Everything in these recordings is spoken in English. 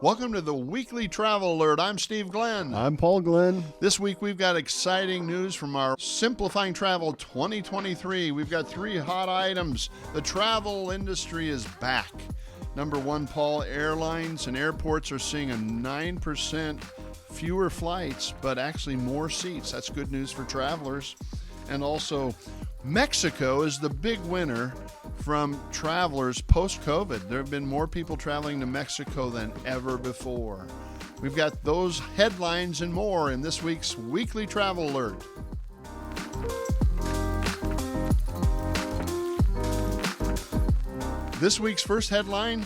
Welcome to the Weekly Travel Alert. I'm Steve Glenn. I'm Paul Glenn. This week we've got exciting news from our Simplifying Travel 2023. We've got 3 hot items. The travel industry is back. Number 1, Paul, airlines and airports are seeing a 9% fewer flights, but actually more seats. That's good news for travelers. And also, Mexico is the big winner from travelers post-COVID. There have been more people traveling to Mexico than ever before. We've got those headlines and more in this week's Weekly Travel Alert. This week's first headline,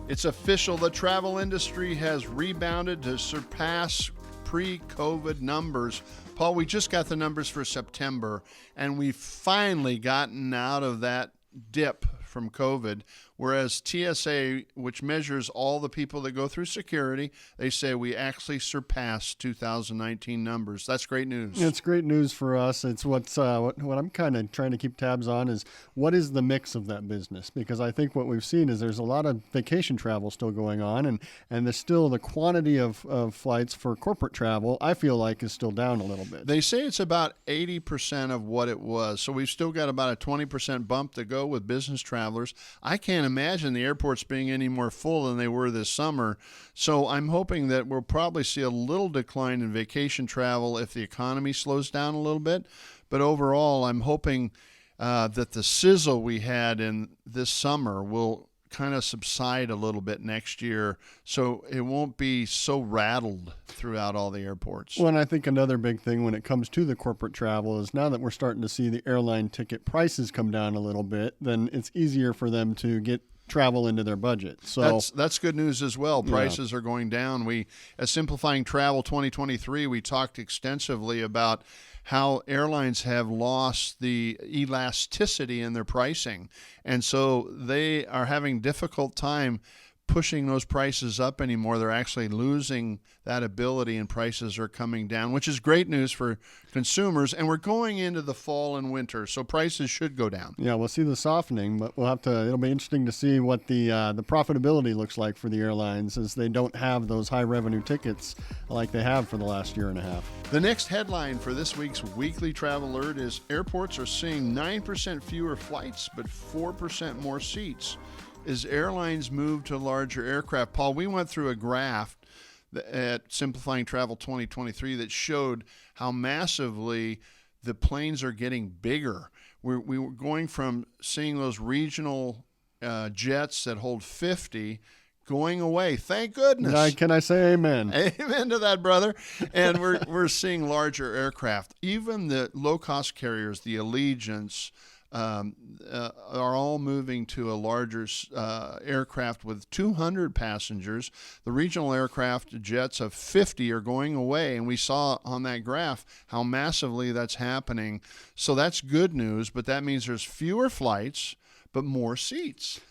it's official. The travel industry has rebounded to surpass pre-COVID numbers. Paul, we just got the numbers for September, and we've finally gotten out of that dip from COVID, whereas TSA, which measures all the people that go through security, they say we actually surpassed 2019 numbers. That's great news. It's great news for us. It's what I'm kind of trying to keep tabs on is what is the mix of that business, because I think what we've seen is there's a lot of vacation travel still going on, and there's still the quantity of flights for corporate travel, I feel like, is still down a little bit. They say it's about 80% of what it was, so we've still got about a 20% bump to go with business travelers. I can't imagine the airports being any more full than they were this summer. So I'm hoping that we'll probably see a little decline in vacation travel if the economy slows down a little bit. But overall, I'm hoping that the sizzle we had in this summer will kind of subside a little bit next year, so it won't be so rattled throughout all the airports. Well, and I think another big thing when it comes to the corporate travel is now that we're starting to see the airline ticket prices come down a little bit, then it's easier for them to get travel into their budget. So that's good news as well. Prices are going down. We, as Simplifying Travel 2023, we talked extensively about how airlines have lost the elasticity in their pricing. And so they are having difficult time pushing those prices up anymore. They're actually losing that ability, and prices are coming down, which is great news for consumers. And we're going into the fall and winter, so prices should go down. Yeah, we'll see the softening, but it'll be interesting to see what the profitability looks like for the airlines, as they don't have those high revenue tickets like they have for the last year and a half. The next headline for this week's Weekly Travel Alert is airports are seeing 9% fewer flights, but 4% more seats as airlines move to larger aircraft. Paul, we went through a graph at Simplifying Travel 2023 that showed how massively the planes are getting bigger. We were going from seeing those regional jets that hold 50 going away. Thank goodness. Can I say amen? Amen to that, brother. And we're seeing larger aircraft. Even the low-cost carriers, the Allegiants, are all moving to a larger aircraft with 200 passengers. The regional aircraft jets of 50 are going away, and we saw on that graph how massively that's happening. So that's good news, but that means there's fewer flights, but more seats.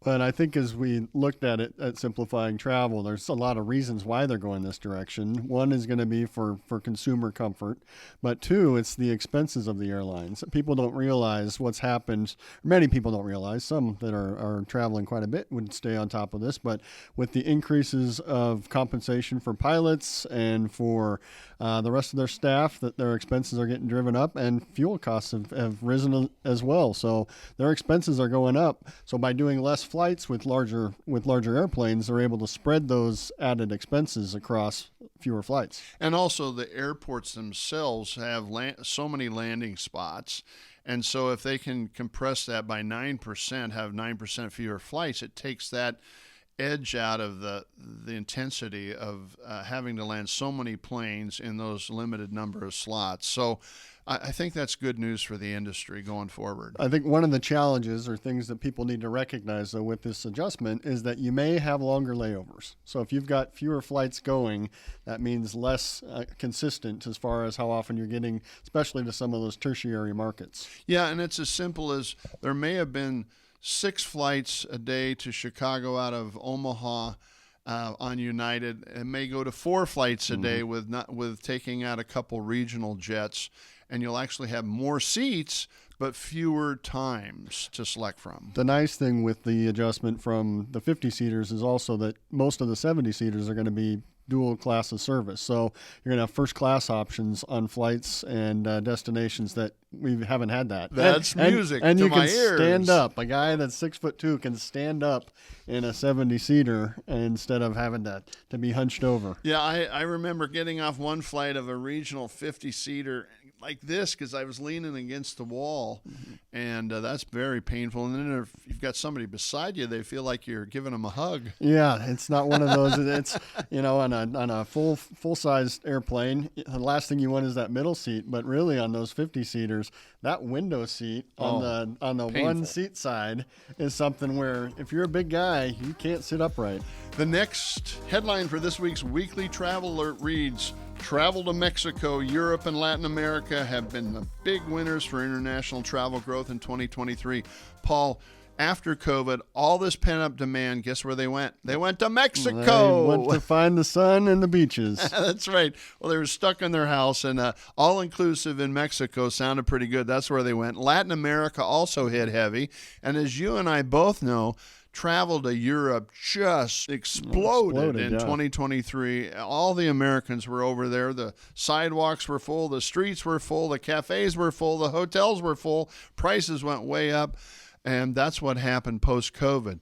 And I think as we looked at it at Simplifying Travel, there's a lot of reasons why they're going this direction. One is going to be for consumer comfort, but 2, it's the expenses of the airlines. People don't realize what's happened. Many people don't realize. Some that are traveling quite a bit would stay on top of this, but with the increases of compensation for pilots and for the rest of their staff, that their expenses are getting driven up, and fuel costs have risen as well. So their expenses are going up. So by doing less flights with larger airplanes, they're able to spread those added expenses across fewer flights. And also the airports themselves have so many landing spots. And so if they can compress that by 9%, have 9% fewer flights, it takes that edge out of the intensity of having to land so many planes in those limited number of slots. So I think that's good news for the industry going forward. I think one of the challenges or things that people need to recognize, though, with this adjustment is that you may have longer layovers. So if you've got fewer flights going, that means less consistent as far as how often you're getting, especially to some of those tertiary markets. Yeah, and it's as simple as there may have been 6 flights a day to Chicago out of Omaha on United. It may go to 4 flights a day with taking out a couple regional jets, and you'll actually have more seats, but fewer times to select from. The nice thing with the adjustment from the 50-seaters is also that most of the 70-seaters are going to be dual class of service. So you're going to have first class options on flights and destinations that we haven't had that. That's music and to you my can ears. stand up. A guy that's 6'2" can stand up in a 70-seater instead of having to be hunched over. Yeah, I remember getting off one flight of a regional 50-seater like this because I was leaning against the wall, and that's very painful. And then if you've got somebody beside you, they feel like you're giving them a hug. Yeah, it's not one of those. It's on a full-sized airplane, the last thing you want is that middle seat. But really, on those 50-seaters, that window seat on the painful. one seat side is something where if you're a big guy, you can't sit upright. The next headline for this week's Weekly Travel Alert reads, travel to Mexico, Europe, and Latin America have been the big winners for international travel growth in 2023. Paul, after COVID, all this pent-up demand, guess where they went? They went to Mexico. They went to find the sun and the beaches. That's right. Well, they were stuck in their house, and all-inclusive in Mexico sounded pretty good. That's where they went. Latin America also hit heavy, and as you and I both know, travel to Europe just exploded in 2023. All the Americans were over there. The sidewalks were full. The streets were full. The cafes were full. The hotels were full. Prices went way up. And that's what happened post-COVID.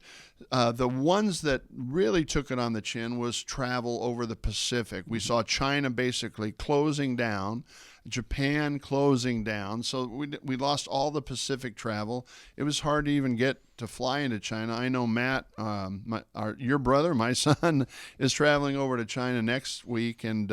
The ones that really took it on the chin was travel over the Pacific. We saw China basically closing down, Japan closing down. So we lost all the Pacific travel. It was hard to even get to fly into China. I know Matt, your brother, my son, is traveling over to China next week, and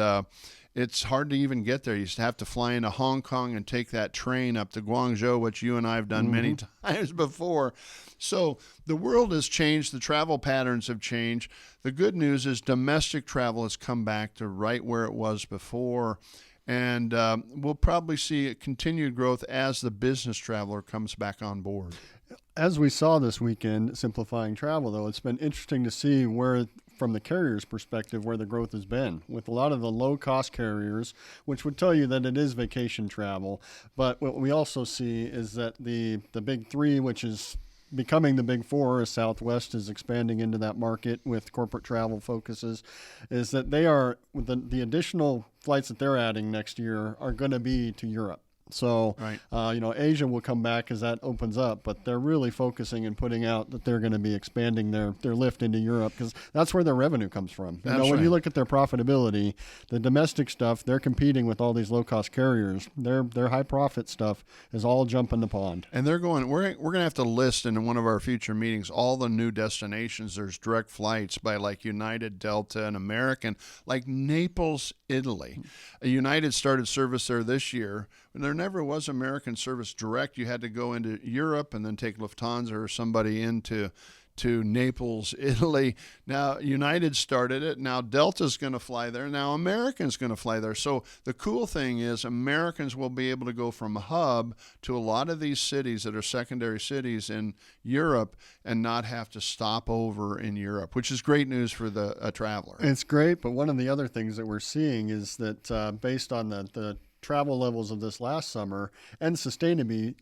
it's hard to even get there. You used to have to fly into Hong Kong and take that train up to Guangzhou, which you and I have done many times before. So the world has changed. The travel patterns have changed. The good news is domestic travel has come back to right where it was before. And we'll probably see a continued growth as the business traveler comes back on board. As we saw this weekend, Simplifying Travel, though, it's been interesting to see where, from the carrier's perspective, where the growth has been. With a lot of the low-cost carriers, which would tell you that it is vacation travel. But what we also see is that the big three, which is becoming the big four, as Southwest is expanding into that market with corporate travel focuses, is that they are, the additional flights that they're adding next year are going to be to Europe. So, right. Asia will come back as that opens up, but they're really focusing and putting out that they're going to be expanding their lift into Europe because that's where their revenue comes from. When you look at their profitability, the domestic stuff, they're competing with all these low-cost carriers. Their high-profit stuff is all jumping the pond. And they're going, we're going to have to list in one of our future meetings all the new destinations. There's direct flights by like United, Delta, and American, like Naples, Italy. United started service there this year. There never was American service direct. You had to go into Europe and then take Lufthansa or somebody into Naples, Italy. Now, United started it. Now, Delta's going to fly there. Now, American's going to fly there. So the cool thing is Americans will be able to go from a hub to a lot of these cities that are secondary cities in Europe and not have to stop over in Europe, which is great news for a traveler. It's great, but one of the other things that we're seeing is that based on the travel levels of this last summer and sustainability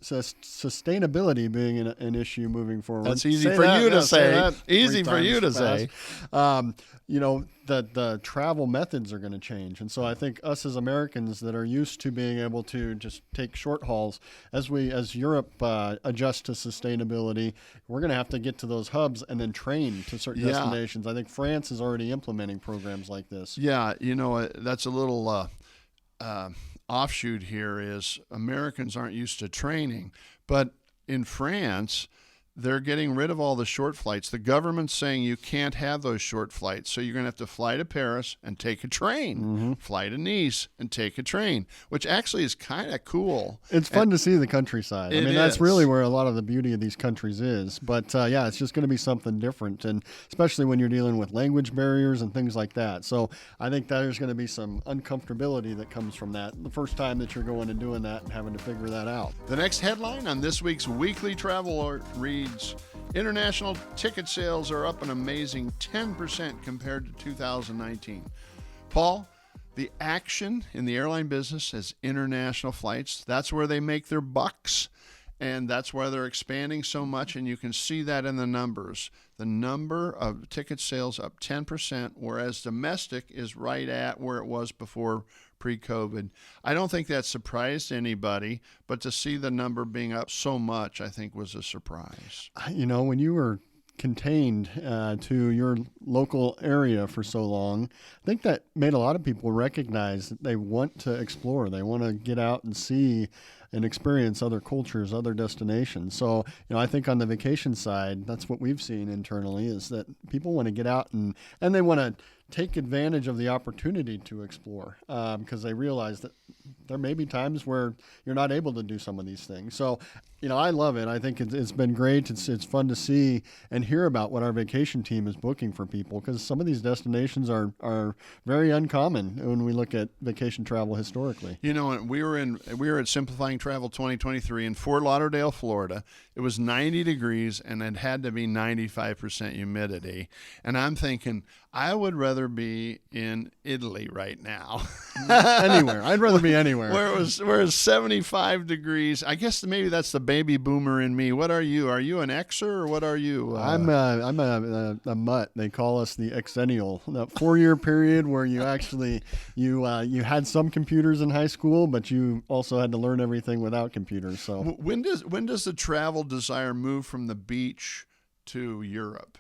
being an issue moving forward. That's easy for you to say. Easy for you to say. The travel methods are going to change. And so I think us as Americans that are used to being able to just take short hauls, as Europe adjusts to sustainability, we're going to have to get to those hubs and then train to certain destinations. I think France is already implementing programs like this. Yeah, that's a little offshoot here is Americans aren't used to training, but in France, they're getting rid of all the short flights. The government's saying you can't have those short flights, so you're going to have to fly to Paris and take a train, fly to Nice and take a train, which actually is kind of cool. It's fun to see the countryside. That's really where a lot of the beauty of these countries is. But it's just going to be something different, and especially when you're dealing with language barriers and things like that. So I think there's going to be some uncomfortability that comes from that the first time that you're going and doing that and having to figure that out. The next headline on this week's Weekly Travel Alert reads, international ticket sales are up an amazing 10% compared to 2019. Paul, the action in the airline business is international flights. That's where they make their bucks. And that's why they're expanding so much, and you can see that in the numbers. The number of ticket sales up 10%, whereas domestic is right at where it was before pre-COVID. I don't think that surprised anybody, but to see the number being up so much, I think was a surprise. When you were contained to your local area for so long, I think that made a lot of people recognize that they want to explore. They want to get out and see and experience other cultures, other destinations. So, I think on the vacation side, that's what we've seen internally, is that people want to get out and they want to take advantage of the opportunity to explore, because they realize that there may be times where you're not able to do some of these things. So, I love it. I think it's been great. It's fun to see and hear about what our vacation team is booking for people, because some of these destinations are very uncommon when we look at vacation travel historically. We were at Simplifying Travel 2023 in Fort Lauderdale, Florida. It was 90 degrees and it had to be 95% humidity. And I'm thinking, I would rather be in Italy right now. Anywhere. I'd rather be anywhere. Where it was 75 degrees. I guess maybe that's the baby boomer in me. What are you? Are you an Xer or what are you? I'm a mutt. They call us the Xennial. That 4-year period where you actually you had some computers in high school, but you also had to learn everything without computers. So when does the travel desire move from the beach to Europe?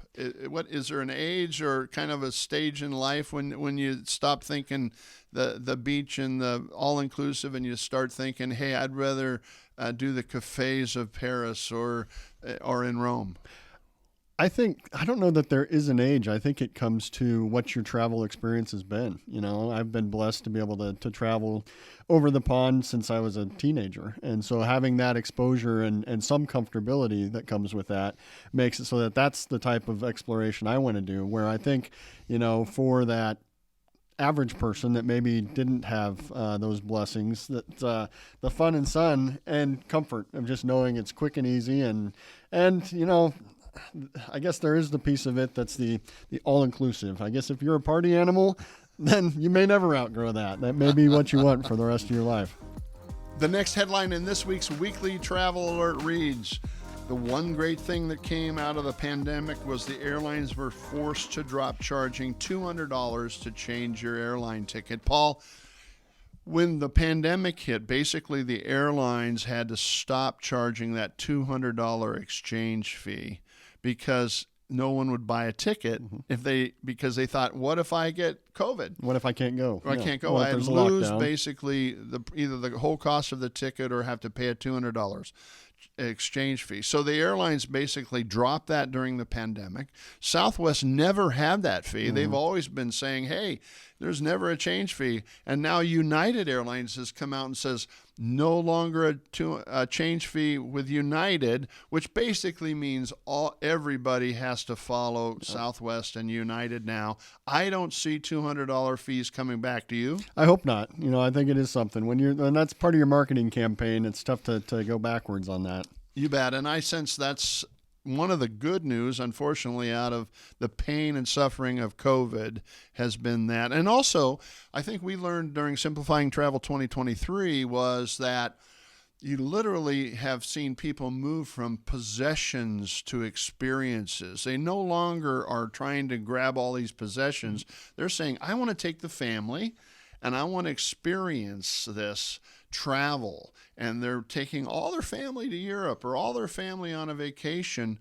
What is there an age or kind of a stage in life when you stop thinking the beach and the all-inclusive and you start thinking, hey, I'd rather do the cafes of Paris or in Rome? I don't know that there is an age. I think it comes to what your travel experience has been. I've been blessed to be able to travel over the pond since I was a teenager. And so having that exposure and some comfortability that comes with that makes it so that that's the type of exploration I want to do, where I think, for that average person that maybe didn't have those blessings, that the fun and sun and comfort of just knowing it's quick and easy and I guess there is the piece of it that's the all-inclusive. I guess if you're a party animal, then you may never outgrow that. That may be what you want for the rest of your life. The next headline in this week's Weekly Travel Alert reads, the one great thing that came out of the pandemic was the airlines were forced to drop charging $200 to change your airline ticket. Paul, when the pandemic hit, basically the airlines had to stop charging that $200 exchange fee, because no one would buy a ticket because they thought, what if I get COVID? What if I can't go? I can't go. I'd lose basically either the whole cost of the ticket or have to pay a $200 exchange fee. So the airlines basically dropped that during the pandemic. Southwest never had that fee. They've always been saying, hey, there's never a change fee. And now United Airlines has come out and says no longer a change fee with United, which basically means everybody has to follow Southwest and United now. I don't see $200 fees coming back. Do you? I hope not. I think it is something. And that's part of your marketing campaign. It's tough to go backwards on that. You bet. And I sense that's one of the good news, unfortunately, out of the pain and suffering of COVID has been that. And also, I think we learned during Simplifying Travel 2023 was that you literally have seen people move from possessions to experiences. They no longer are trying to grab all these possessions. They're saying, I want to take the family and I want to experience this travel. And they're taking all their family to Europe or all their family on a vacation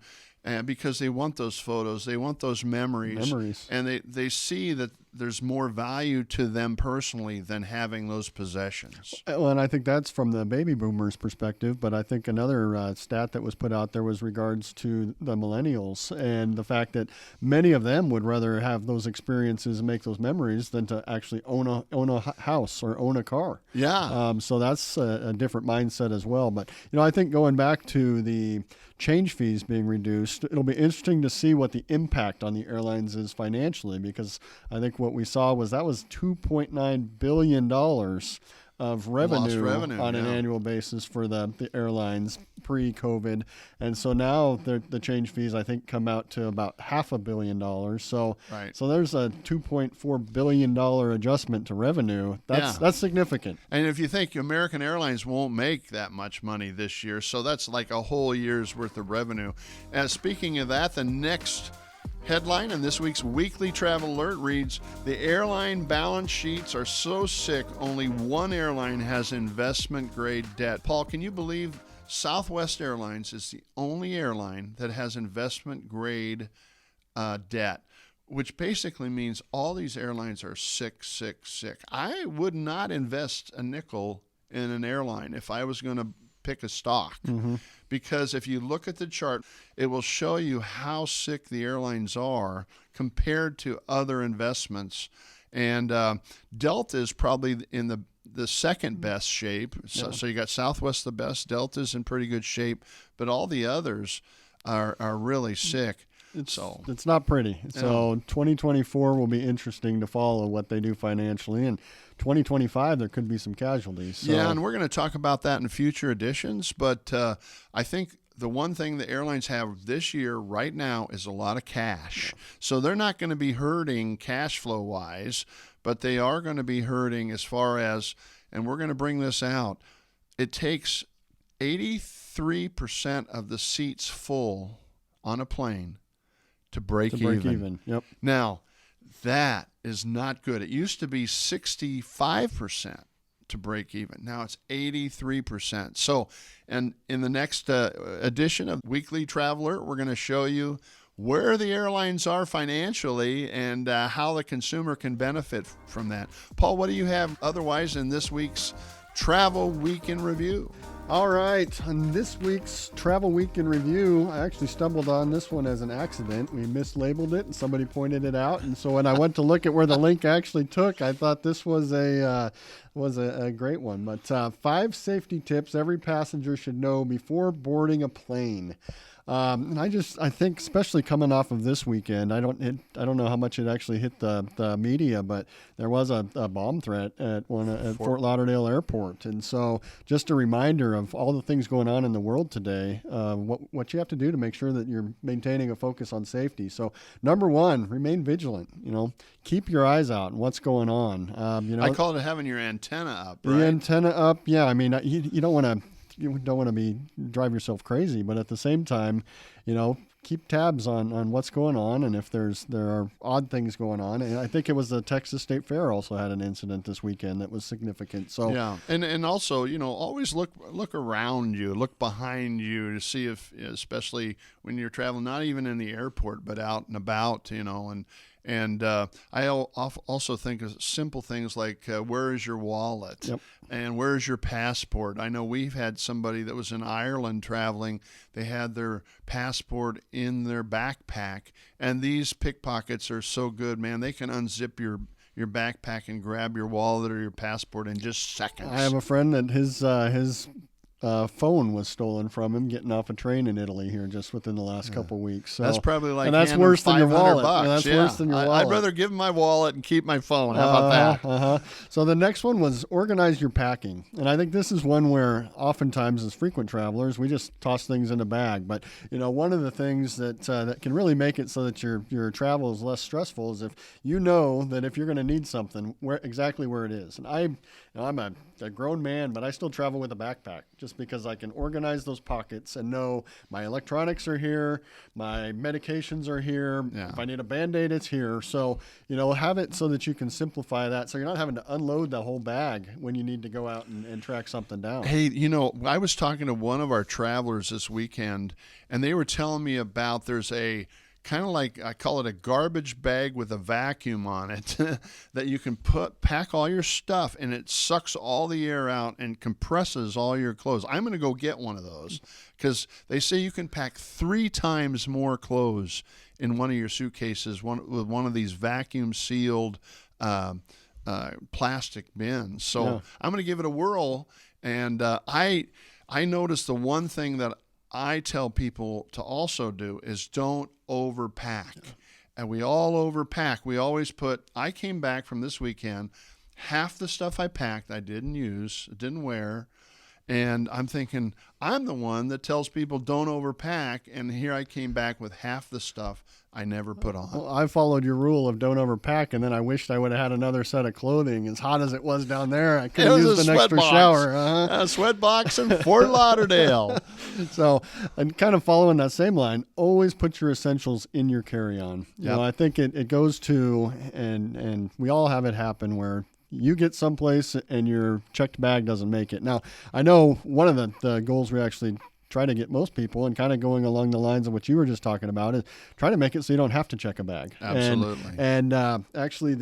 because they want those photos, they want those memories. And they see that there's more value to them personally than having those possessions. Well, and I think that's from the baby boomers perspective, but I think another stat that was put out there was regards to the millennials and the fact that many of them would rather have those experiences and make those memories than to actually own a house or own a car. Yeah. So that's a different mindset as well. But, I think going back to the change fees being reduced, it'll be interesting to see what the impact on the airlines is financially, because I think what we saw was that was $2.9 billion of revenue, on an yeah. annual basis for the airlines pre-COVID. And so now the change fees, I think, come out to about $500 million. So Right. so there's a $2.4 billion adjustment to revenue. That's significant. And if you think American Airlines won't make that much money this year, so that's like a whole year's worth of revenue. And speaking of that, the next headline in this week's Weekly Travel Alert reads, "The airline balance sheets are so sick, only one airline has investment-grade debt." Paul, can you believe Southwest Airlines is the only airline that has investment-grade debt, which basically means all these airlines are sick. I would not invest a nickel in an airline if I was going to pick a stock. Because if you look at the chart, it will show you how sick the airlines are compared to other investments. And Delta is probably in the second best shape. So you got Southwest the best, Delta's in pretty good shape, but all the others are really sick. It's not pretty. So 2024 will be interesting to follow what they do financially. And 2025, there could be some casualties. So. Yeah, and we're going to talk about that in future editions. But I think the one thing the airlines have this year right now is a lot of cash. So they're not going to be hurting cash flow wise, but they are going to be hurting as far as, and we're going to bring this out, it takes 83% of the seats full on a plane to break even. Yep. Now, that is not good. It used to be 65% to break even. Now it's 83%. So, and in the next edition of Weekly Traveler, we're going to show you where the airlines are financially and how the consumer can benefit from that. Paul, what do you have otherwise in this week's Travel Week in Review? All right, on this week's Travel Week in Review, I actually stumbled on this one as an accident. We mislabeled it, and somebody pointed it out. And so when I went to look at where the link actually took, I thought this was a great one. But 5 safety tips every passenger should know before boarding a plane. And I think, especially coming off of this weekend, I don't know how much it actually hit the media, but there was a bomb threat at Fort Lauderdale Airport, and so just a reminder of all the things going on in the world today. What you have to do to make sure that you're maintaining a focus on safety. So, number 1, remain vigilant. Keep your eyes out on what's going on. I call it having your antenna up. Right? The antenna up. Yeah, I mean, you don't want to. You don't want to drive yourself crazy, but at the same time, keep tabs on what's going on, and if there are odd things going on. And I think it was the Texas State Fair also had an incident this weekend that was significant. So yeah, and also always look around you, look behind you to see if, especially when you're traveling, not even in the airport, but out and about, And I also think of simple things like where is your wallet? Yep. And where is your passport? I know we've had somebody that was in Ireland traveling. They had their passport in their backpack. And these pickpockets are so good, man. They can unzip your backpack and grab your wallet or your passport in just seconds. I have a friend that his phone was stolen from him getting off a train in Italy here just within the last couple weeks. So that's probably like, and that's worse than your wallet. Bucks. That's worse than your wallet. I'd rather give him my wallet and keep my phone. How about that? So the next one was organize your packing. And I think this is one where oftentimes as frequent travelers, we just toss things in a bag. But, one of the things that can really make it so that your travel is less stressful is if you know that if you're going to need something, exactly where it is. And I'm a grown man, but I still travel with a backpack just because I can organize those pockets and know my electronics are here, my medications are here. Yeah. If I need a Band-Aid, it's here. So, have it so that you can simplify that so you're not having to unload the whole bag when you need to go out and track something down. Hey, I was talking to one of our travelers this weekend, and they were telling me about there's a kind of like, I call it a garbage bag with a vacuum on it that you can pack all your stuff, and it sucks all the air out and compresses all your clothes. I'm going to go get one of those because they say you can pack 3 times more clothes in one of your suitcases with one of these vacuum sealed plastic bins. So yeah. I'm going to give it a whirl. And I noticed the one thing that I tell people to also do is don't overpack. Yeah. And we all overpack. We always I came back from this weekend half the stuff I packed I didn't use, didn't wear. And I'm thinking, I'm the one that tells people don't overpack, and here I came back with half the stuff I never put on. Well, I followed your rule of don't overpack, and then I wished I would have had another set of clothing. As hot as it was down there, I could have used an extra shower. A sweat box in Fort Lauderdale. So, and kind of following that same line, always put your essentials in your carry-on. You know, I think it goes to, and we all have it happen where you get someplace and your checked bag doesn't make it. Now, I know one of the goals we actually try to get most people, and kind of going along the lines of what you were just talking about, is try to make it so you don't have to check a bag. Absolutely. And actually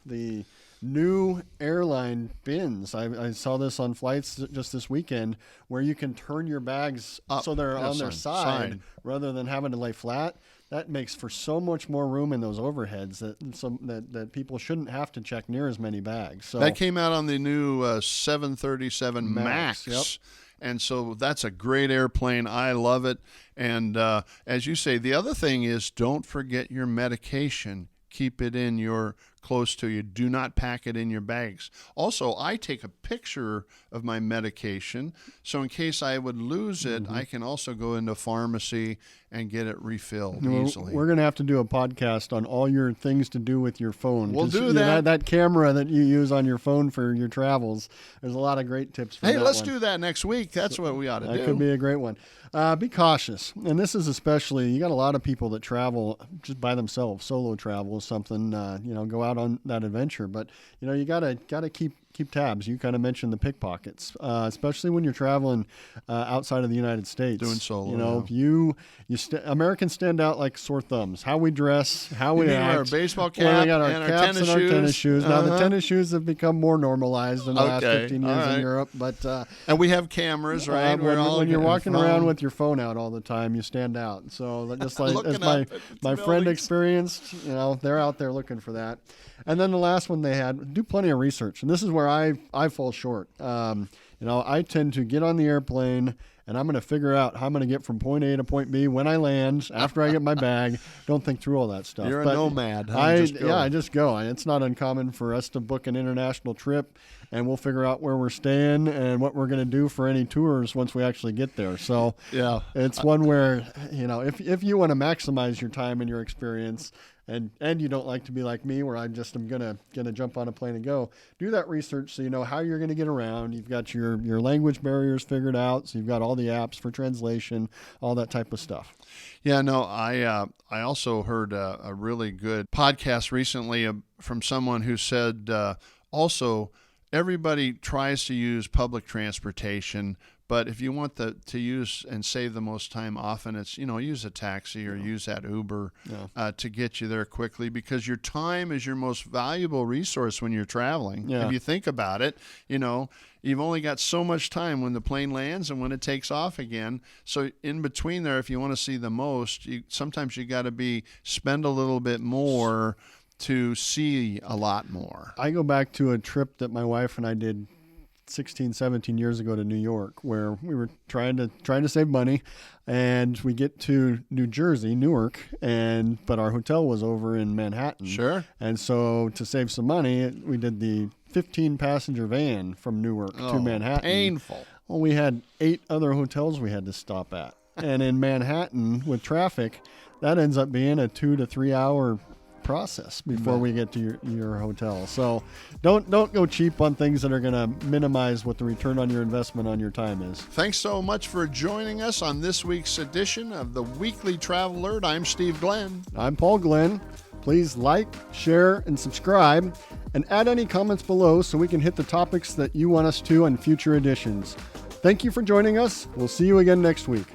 the new airline bins, I saw this on flights just this weekend, where you can turn your bags up, so they're on their side rather than having to lay flat. That makes for so much more room in those overheads that people shouldn't have to check near as many bags. So that came out on the new 737 Max. Yep. And so that's a great airplane. I love it. And as you say, the other thing is, don't forget your medication. Keep it close to you. Do not pack it in your bags. Also, I take a picture of my medication, so in case I would lose it, I can also go into a pharmacy and get it refilled easily. We're going to have to do a podcast on all your things to do with your phone. We'll do that. That camera that you use on your phone for your travels, there's a lot of great tips for that. Hey, let's do that next week. That's what we ought to do. That could be a great one. Be cautious. And this is especially, you got a lot of people that travel just by themselves. Solo travel is something, go out on that adventure. But, you got to keep tabs. You kind of mentioned the pickpockets, especially when you're traveling outside of the United States. Doing solo. Americans stand out like sore thumbs. How we dress, how we act. Our baseball cap, we got our and caps our tennis and shoes. our tennis shoes. Now, the tennis shoes have become more normalized in the last 15 years in Europe. But and we have cameras, right? When you're walking around with your phone out all the time, you stand out. So just like as my friend experienced, they're out there looking for that. And then the last one they had, do plenty of research. And this is where I fall short. I tend to get on the airplane and I'm going to figure out how I'm going to get from point A to point B when I land, after I get my bag. Don't think through all that stuff. You're a nomad. I just go. And it's not uncommon for us to book an international trip, and we'll figure out where we're staying and what we're going to do for any tours once we actually get there. So it's one where, if you want to maximize your time and your experience, and you don't like to be like me, where I just am gonna jump on a plane and go, do that research so you know how you're gonna get around. You've got your language barriers figured out, so you've got all the apps for translation, all that type of stuff. Yeah, no, I also heard a really good podcast recently from someone who said also everybody tries to use public transportation. But if you want to use and save the most time, often it's, use a taxi or use that Uber to get you there quickly, because your time is your most valuable resource when you're traveling. If you think about it, you've only got so much time when the plane lands and when it takes off again. So in between there, if you want to see the most, sometimes you got to spend a little bit more to see a lot more. I go back to a trip that my wife and I did 16, 17 years ago to New York, where we were trying to save money, and we get to New Jersey, Newark, but our hotel was over in Manhattan. Sure. And so to save some money, we did the 15-passenger van from Newark to Manhattan. Painful. Well, we had 8 other hotels we had to stop at. And in Manhattan, with traffic, that ends up being a 2 to 3 hour process before we get to your hotel. So don't go cheap on things that are going to minimize what the return on your investment on your time is. Thanks so much for joining us on this week's edition of the Weekly Travel Alert. I'm Steve Glenn. I'm Paul Glenn. Please like, share, and subscribe, and add any comments below so we can hit the topics that you want us to in future editions. Thank you for joining us. We'll see you again next week.